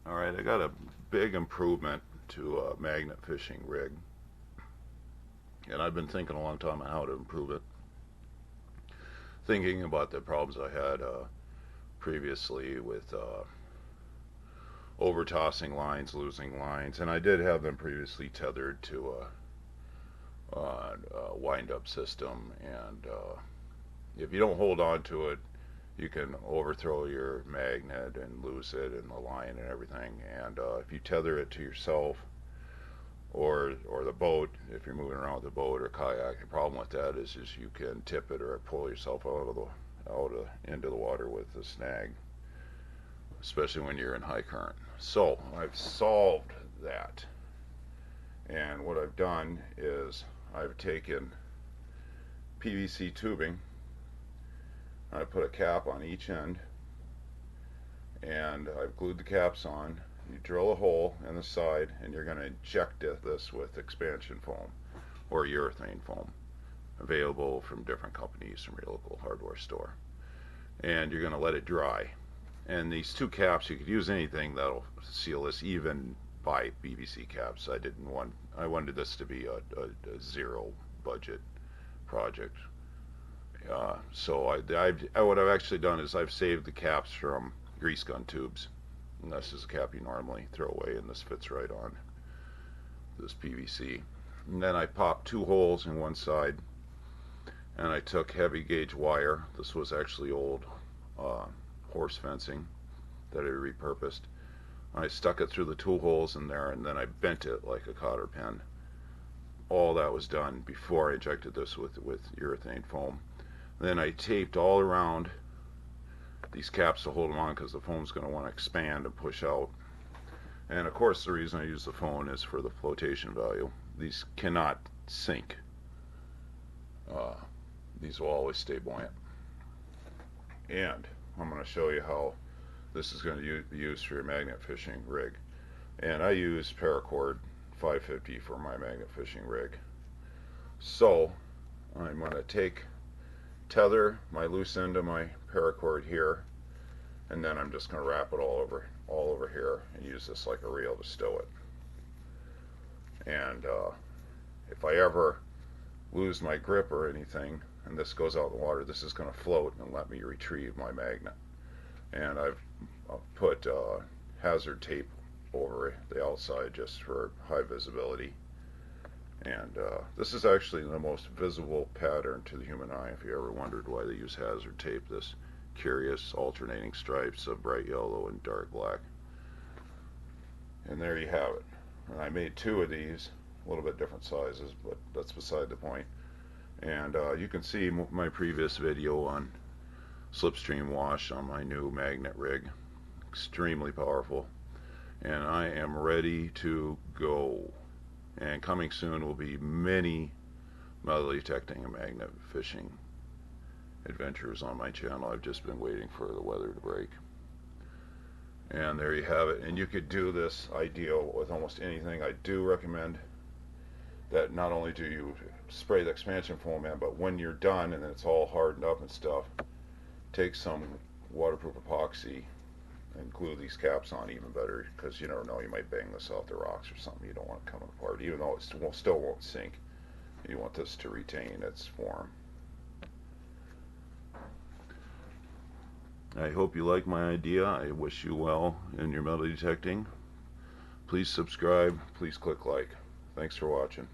Alright, I got a big improvement to a magnet fishing rig, and I've been thinking a long time on how to improve it. Thinking about the problems I had previously with over tossing lines, losing lines, and I did have them previously tethered to a wind up system, and if you don't hold on to it, you can overthrow your magnet and lose it and the line and everything. And if you tether it to yourself or the boat, if you're moving around with a boat or kayak, the problem with that is you can tip it or pull yourself into the water with the snag, especially when you're in high current. So I've solved that, and what I've done is I've taken PVC tubing, I put a cap on each end, and I've glued the caps on. You drill a hole in the side, and you're going to inject this with expansion foam or urethane foam, available from different companies from your local hardware store. And you're going to let it dry. And these two caps, you could use anything that'll seal this, even buy PVC caps. I wanted this to be a zero budget project. What I've actually done is I've saved the caps from grease gun tubes. And this is a cap you normally throw away, and this fits right on this PVC. And then I popped two holes in one side, and I took heavy gauge wire. This was actually old horse fencing that I repurposed. I stuck it through the two holes in there, and then I bent it like a cotter pen. All that was done before I injected this with urethane foam. Then I taped all around these caps to hold them on, because the foam's going to want to expand and push out. And of course, the reason I use the foam is for the flotation value. These cannot sink. These will always stay buoyant. And I'm going to show you how this is going to be used for your magnet fishing rig. And I use paracord 550 for my magnet fishing rig. So I'm going to tether my loose end of my paracord here, and then I'm just going to wrap it all over here and use this like a reel to stow it. And if I ever lose my grip or anything and this goes out in the water, this is going to float and let me retrieve my magnet. And I've put hazard tape over the outside just for high visibility. And this is actually the most visible pattern to the human eye. If you ever wondered why they use hazard tape, this curious alternating stripes of bright yellow and dark black. And there you have it. And I made two of these, a little bit different sizes, but that's beside the point. And you can see my previous video on slipstream wash on my new magnet rig. Extremely powerful. And I am ready to go. And coming soon will be many metal detecting and magnet fishing adventures on my channel. I've just been waiting for the weather to break. And there you have it. And you could do this ideal with almost anything. I do recommend that not only do you spray the expansion foam in, but when you're done and it's all hardened up and stuff, take some waterproof epoxy and glue these caps on even better, because you never know, you might bang this off the rocks or something. You don't want it coming apart, even though it still won't sink. You want this to retain its form. I hope you like my idea. I wish you well in your metal detecting. Please subscribe. Please click like. Thanks for watching.